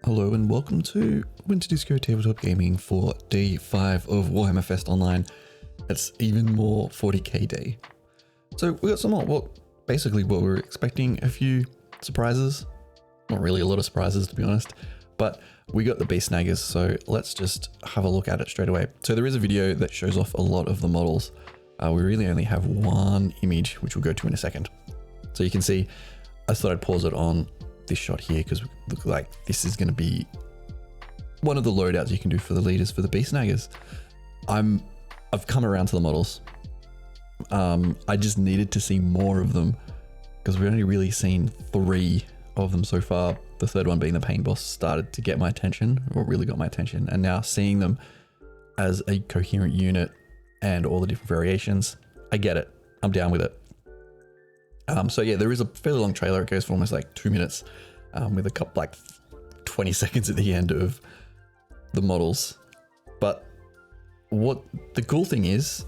Hello and welcome to Winter Disco Tabletop Gaming for day 5 of Warhammer Fest Online. It's even more 40k day. So we got basically what we were expecting, a few surprises. Not really a lot of surprises to be honest, but we got the Beast Snaggas, so let's just have a look at it straight away. So there is a video that shows off a lot of the models. We really only have one image, which we'll go to in a second. So you can see, I thought I'd pause it on this shot here because we look like this is going to be one of the loadouts you can do for the leaders for the Beast Snaggas. I've come around to the models. I just needed to see more of them because we've only really seen 3 of them so far. The third one being the Pain Boss started to get my attention, or really got my attention, and now seeing them as a coherent unit and all the different variations, I get it. I'm down with it. So yeah, there is a fairly long trailer. It goes for almost like 2 minutes, with a couple like 20 seconds at the end of the models. But what the cool thing is,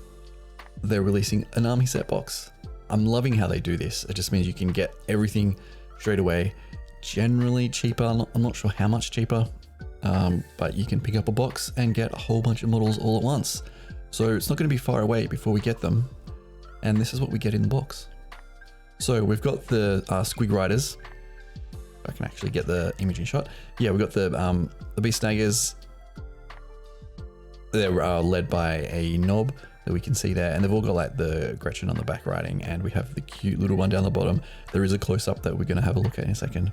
they're releasing an army set box. I'm loving how they do this. It just means you can get everything straight away, generally cheaper. I'm not sure how much cheaper, but you can pick up a box and get a whole bunch of models all at once. So it's not going to be far away before we get them. And this is what we get in the box. So we've got the Squig Riders. If I can actually get the image in shot. Yeah, we've got the Beast Snaggas. They're led by a knob that we can see there, and they've all got like the Gretchen on the back riding, and we have the cute little one down the bottom. There is a close-up that we're going to have a look at in a second.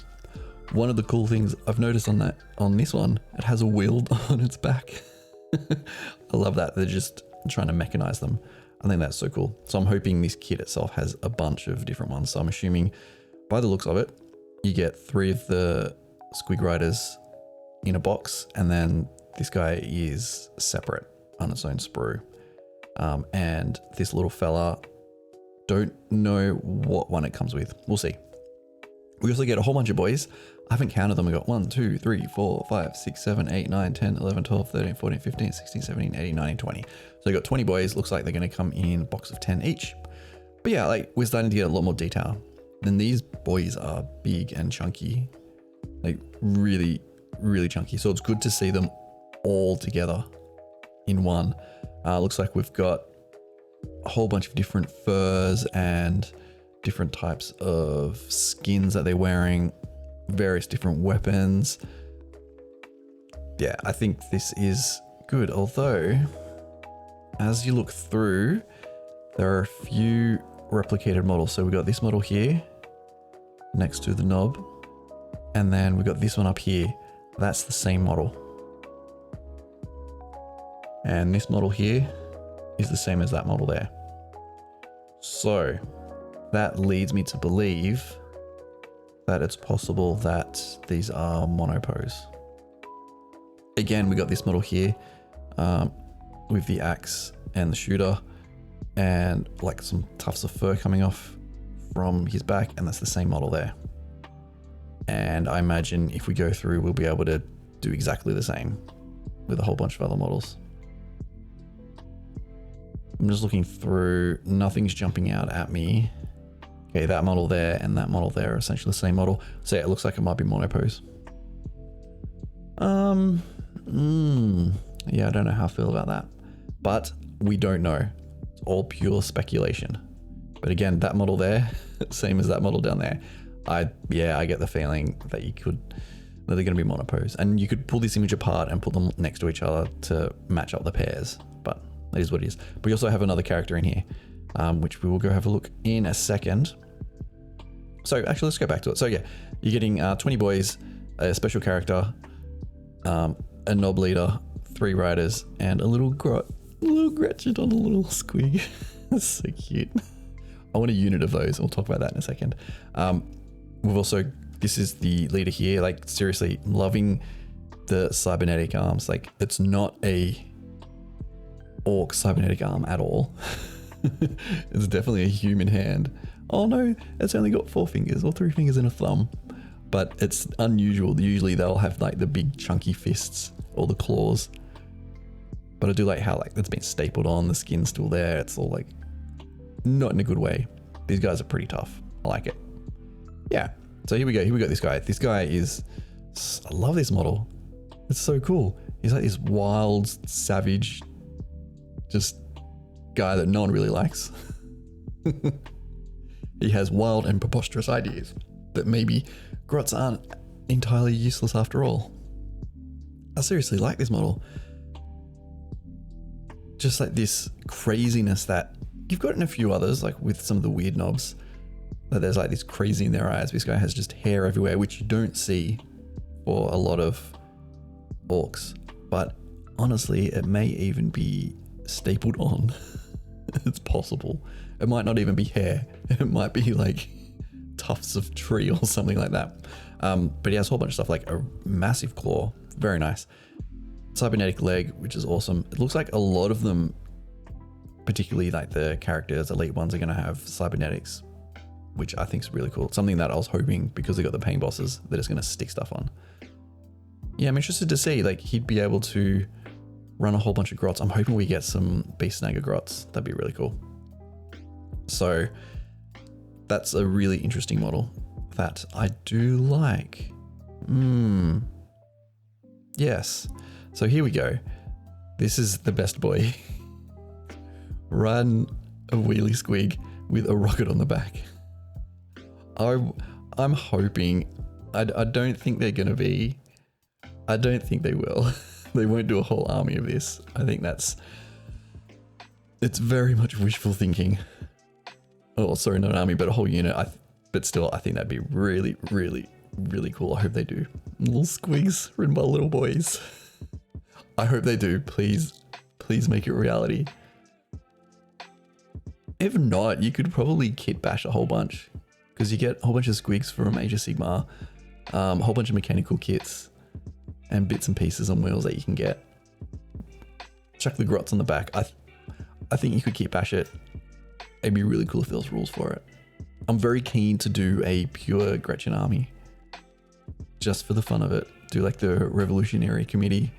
One of the cool things I've noticed on this one, it has a wheel on its back. I love that. They're just trying to mechanize them. I think that's so cool. So I'm hoping this kit itself has a bunch of different ones. So I'm assuming by the looks of it, you get 3 of the Squig Riders in a box, and then this guy is separate on its own sprue. And this little fella, don't know what one it comes with. We'll see. We also get a whole bunch of boys. I haven't counted them. We got 1, 2, 3, 4, 5, 6, 7, 8, 9, 10, 11, 12, 13, 14, 15, 16, 17, 18, 19, 20. So we got 20 boys. Looks like they're going to come in a box of 10 each. But yeah, like we're starting to get a lot more detail. Then these boys are big and chunky, like really, really chunky. So it's good to see them all together in one. Looks like we've got a whole bunch of different furs and different types of skins that they're wearing, various different weapons. Yeah, I think this is good. Although, as you look through, there are a few replicated models. So we got this model here next to the knob, and then we got this one up here. That's the same model. And this model here is the same as that model there. So that leads me to believe that it's possible that these are monopose. Again, we got this model here with the axe and the shooter and like some tufts of fur coming off from his back, and that's the same model there. And I imagine if we go through, we'll be able to do exactly the same with a whole bunch of other models. I'm just looking through, nothing's jumping out at me. Okay, that model there and that model there are essentially the same model. So yeah, it looks like it might be monopose. Yeah, I don't know how I feel about that, but we don't know. It's all pure speculation. But again, that model there, same as that model down there. I get the feeling that they're going to be monopose, and you could pull this image apart and put them next to each other to match up the pairs, but that is what it is. But we also have another character in here, which we will go have a look in a second. So actually, let's go back to it. So yeah, you're getting 20 boys, a special character, a knob leader, 3 riders, and a little Gretchen on a little squig. That's so cute. I want a unit of those. We'll talk about that in a second. We've also, this is the leader here. Like seriously, loving the cybernetic arms. Like it's not a orc cybernetic arm at all. It's definitely a human hand. Oh no, it's only got 4 fingers or 3 fingers and a thumb, but it's unusual. Usually they'll have like the big chunky fists or the claws, but I do like how like it's been stapled on, the skin's still there. It's all like not in a good way. These guys are pretty tough. I like it. Yeah. So here we go. Here we got this guy. This guy is I love this model. It's so cool. He's like this wild, savage, just guy that no one really likes. He has wild and preposterous ideas, but maybe grots aren't entirely useless after all. I seriously like this model. Just like this craziness that you've got in a few others, like with some of the weird knobs, that there's like this crazy in their eyes. This guy has just hair everywhere, which you don't see for a lot of orcs, but honestly, it may even be stapled on. It's possible. It might not even be hair. It might be like tufts of tree or something like that. But he has a whole bunch of stuff, like a massive claw. Very nice. Cybernetic leg, which is awesome. It looks like a lot of them, particularly like the characters, elite ones, are going to have cybernetics, which I think is really cool. It's something that I was hoping, because they got the pain bosses, that it's going to stick stuff on. Yeah, I'm interested to see, like, he'd be able to run a whole bunch of grots. I'm hoping we get some Beast Snaggas grots. That'd be really cool. So that's a really interesting model that I do like. Yes. So here we go. This is the best boy. Run a wheelie squig with a rocket on the back. I'm hoping, I don't think they're going to be, I don't think they will. They won't do a whole army of this. I think it's very much wishful thinking. Oh, sorry, not an army, but a whole unit. But still, I think that'd be really, really, really cool. I hope they do. Little squigs written by little boys. I hope they do. Please, please make it reality. If not, you could probably kit bash a whole bunch, because you get a whole bunch of squigs from Age of Sigmar, a whole bunch of mechanical kits, and bits and pieces on wheels that you can get. Chuck the grots on the back. I think you could kit bash it. It'd be really cool if there was rules for it. I'm very keen to do a pure Gretchen army, just for the fun of it. Do like the Revolutionary Committee.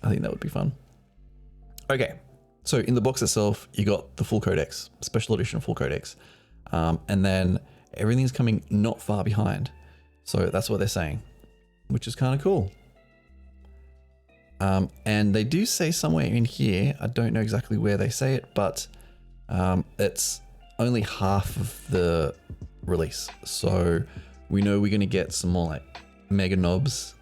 I think that would be fun. Okay, so in the box itself, you got the full codex, special edition full codex, and then everything's coming not far behind. So that's what they're saying, which is kind of cool. And they do say somewhere in here, I don't know exactly where they say it, but it's only half of the release. So we know we're going to get some more like mega knobs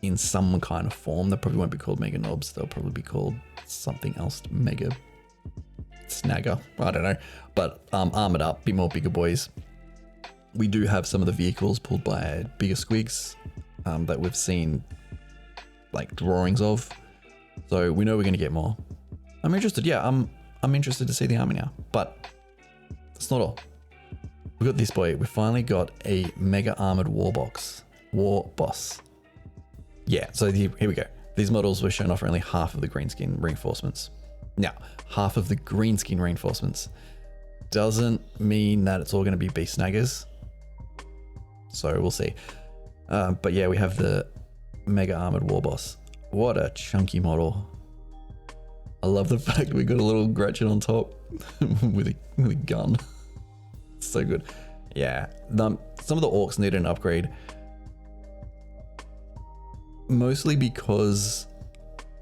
in some kind of form. They probably won't be called mega knobs. They'll probably be called something else, mega snagger. I don't know, but armored up, be more bigger boys. We do have some of the vehicles pulled by bigger squigs that we've seen like drawings of. So we know we're going to get more. I'm interested. Yeah, I'm interested to see the army now, but that's not all. We got this boy. We finally got a mega armored warboss. Yeah, so here we go. These models were shown off for only half of the green skin reinforcements. Now, half of the green skin reinforcements doesn't mean that it's all going to be Beast Snaggas. So we'll see. But yeah, we have the mega armored warboss. What a chunky model. I love the fact we got a little Gretchen on top with a gun. So good. Yeah, some of the orcs need an upgrade. Mostly because,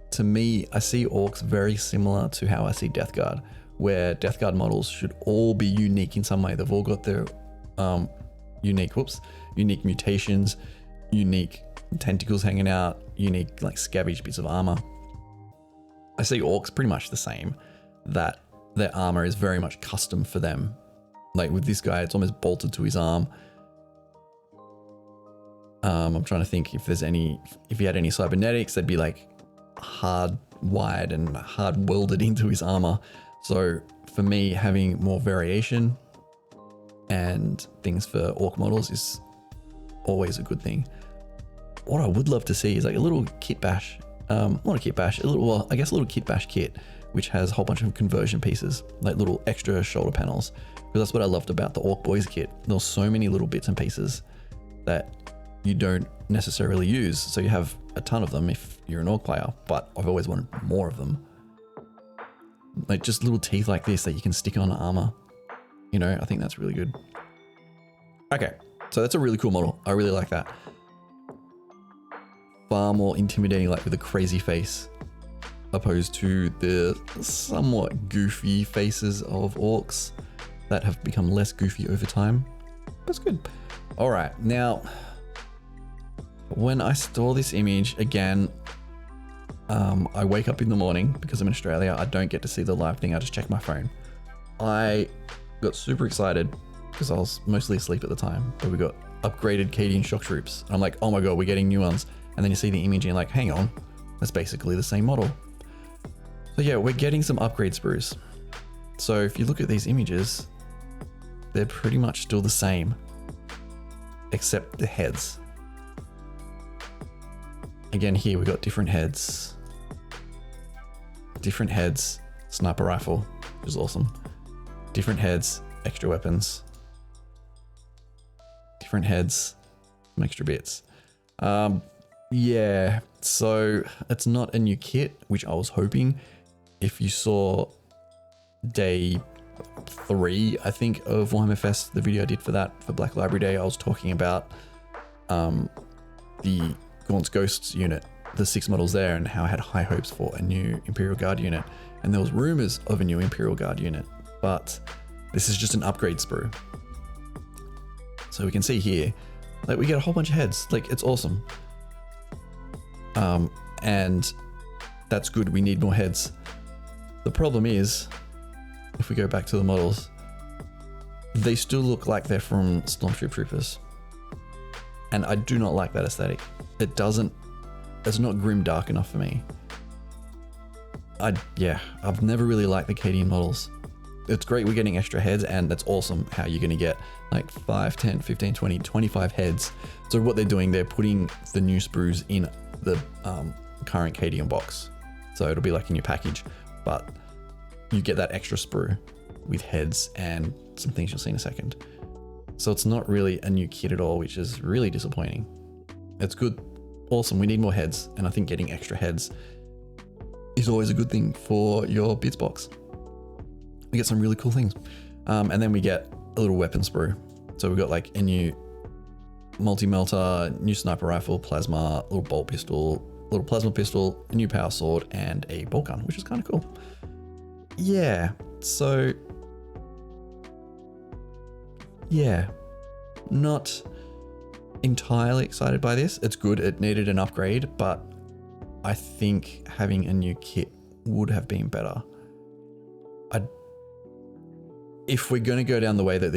to me, I see orcs very similar to how I see Death Guard, where Death Guard models should all be unique in some way. They've all got their unique mutations, unique tentacles hanging out, unique like scavenged bits of armor. I see orcs pretty much the same, that their armor is very much custom for them. Like with this guy, it's almost bolted to his arm. I'm trying to think if he had any cybernetics, they'd be like hard wired and hard welded into his armor. So for me, having more variation and things for orc models is always a good thing. What I would love to see is like a little kit bash, not a kit bash, a little kit bash kit, which has a whole bunch of conversion pieces, like little extra shoulder panels. Because that's what I loved about the Ork Boys kit. There's so many little bits and pieces that you don't necessarily use. So you have a ton of them if you're an Orc player, but I've always wanted more of them. Like just little teeth like this that you can stick on armor. You know, I think that's really good. Okay, so that's a really cool model. I really like that. far more intimidating, like with a crazy face, opposed to the somewhat goofy faces of orcs that have become less goofy over time. That's good. All right, now, when I saw this image again, I wake up in the morning because I'm in Australia. I don't get to see the live thing. I just check my phone. I got super excited because I was mostly asleep at the time, but we got upgraded Cadian shock troops. I'm like, oh my God, we're getting new ones. And then you see the image and you're like, hang on, that's basically the same model. So yeah, we're getting some upgrade sprues. So if you look at these images, they're pretty much still the same, except the heads. Again, here we got different heads, sniper rifle, which is awesome. Different heads, extra weapons, different heads, some extra bits. Yeah, so it's not a new kit, which I was hoping. If you saw day 3, I think, of Warhammer Fest, the video I did for that, for Black Library Day, I was talking about the Gaunt's Ghosts unit, the 6 models there, and how I had high hopes for a new Imperial Guard unit. And there was rumors of a new Imperial Guard unit, but this is just an upgrade sprue. So we can see here, like, we get a whole bunch of heads. Like, it's awesome. And that's good. We need more heads. The problem is, if we go back to the models, they still look like they're from Stormtroop Troopers. And I do not like that aesthetic. It's not grim dark enough for me. I've never really liked the Cadian models. It's great we're getting extra heads, and that's awesome how you're going to get like 5, 10, 15, 20, 25 heads. So what they're doing, they're putting the new sprues in the current Cadian box. So it'll be like a new package, but you get that extra sprue with heads and some things you'll see in a second. So it's not really a new kit at all, which is really disappointing. It's good. Awesome. We need more heads. And I think getting extra heads is always a good thing for your bits box. We get some really cool things. And then we get a little weapon sprue. So we've got like a new multi-melter, new sniper rifle, plasma, little bolt pistol, little plasma pistol, a new power sword, and a bolt gun, which is kind of cool. Yeah, so yeah, not entirely excited by this. It's good. It needed an upgrade, but I think having a new kit would have been better. If we're going to go down the way that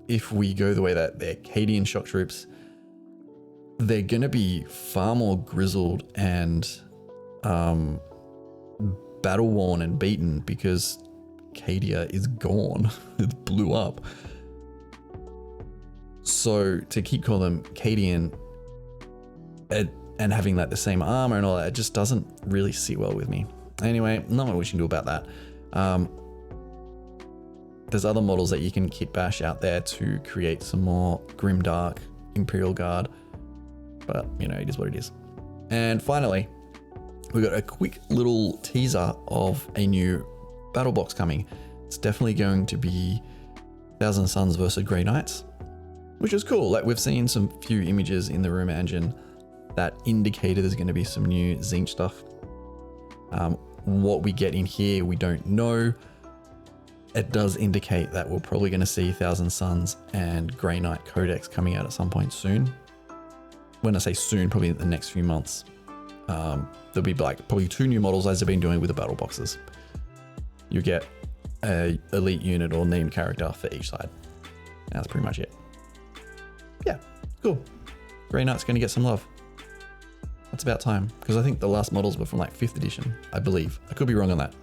if we go the way that they're Cadian shock troops, they're going to be far more grizzled and battle worn and beaten because Cadia is gone. It blew up. So to keep calling them Cadian and having like the same armor and all that, it just doesn't really sit well with me. Anyway, not much we can do about that. There's other models that you can kit bash out there to create some more grimdark Imperial Guard, but you know, it is what it is. And finally, we got a quick little teaser of a new battle box coming. It's definitely going to be Thousand Suns versus Grey Knights, which is cool. Like, we've seen some few images in the rumor engine that indicated there's going to be some new Zinch stuff. What we get in here, we don't know. It does indicate that we're probably going to see Thousand Suns and Grey Knight Codex coming out at some point soon. When I say soon, probably in the next few months. There'll be like probably 2 new models as they've been doing with the battle boxes. You get a elite unit or named character for each side. That's pretty much it. Yeah, cool. Grey Knight's going to get some love. That's about time, because I think the last models were from like 5th edition, I believe. I could be wrong on that.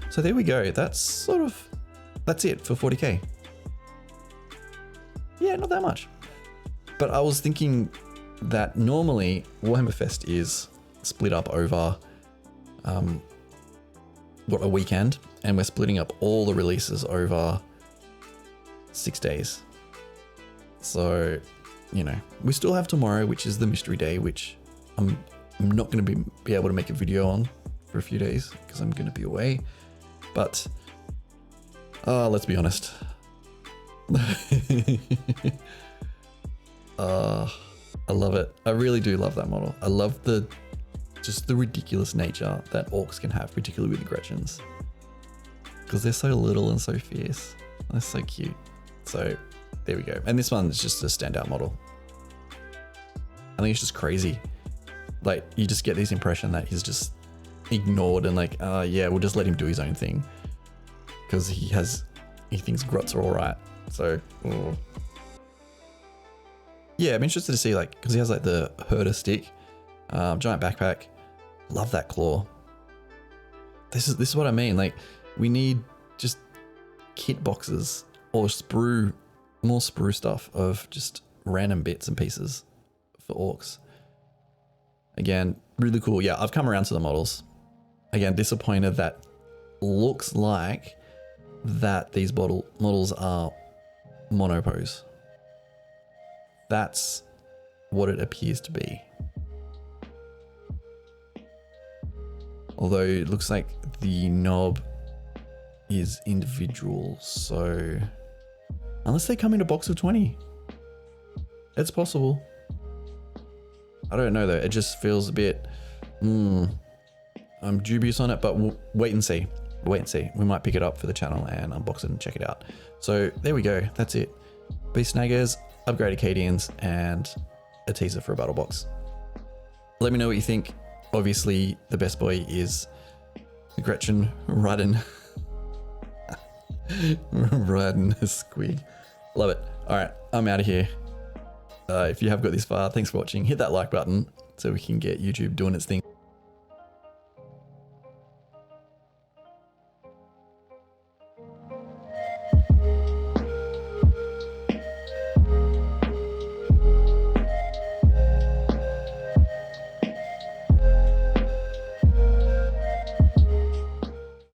So there we go. That's it for 40k. Yeah, not that much. But I was thinking that normally Warhammer Fest is split up over a weekend, and we're splitting up all the releases over 6 days. So, you know, we still have tomorrow, which is the mystery day, which I'm not going to be able to make a video on for a few days because I'm going to be away. But let's be honest. A I love it. I really do love that model. I love just the ridiculous nature that orcs can have, particularly with the Gretchens. Because they're so little and so fierce. They're so cute. So there we go. And this one is just a standout model. I think it's just crazy. Like, you just get this impression that he's just ignored and like, yeah, we'll just let him do his own thing. Because he thinks grots are all right. So, yeah, I'm interested to see, like, because he has like the herder stick, giant backpack. Love that claw. This is what I mean. Like, we need just kit boxes or more sprue stuff of just random bits and pieces for orcs. Again, really cool. Yeah, I've come around to the models. Again, disappointed that looks like that these models are monopose. That's what it appears to be. Although it looks like the knob is individual, so unless they come in a box of 20, it's possible. I don't know though, it just feels a bit, I'm dubious on it, but we'll wait and see. We might pick it up for the channel and unbox it and check it out. So there we go, that's it. Beast Snaggas, upgraded Cadians, and a teaser for a battle box. Let me know what you think. Obviously, the best boy is Gretchen riding a squig. Love it. All right, I'm out of here. If you have got this far, thanks for watching. Hit that like button so we can get YouTube doing its thing.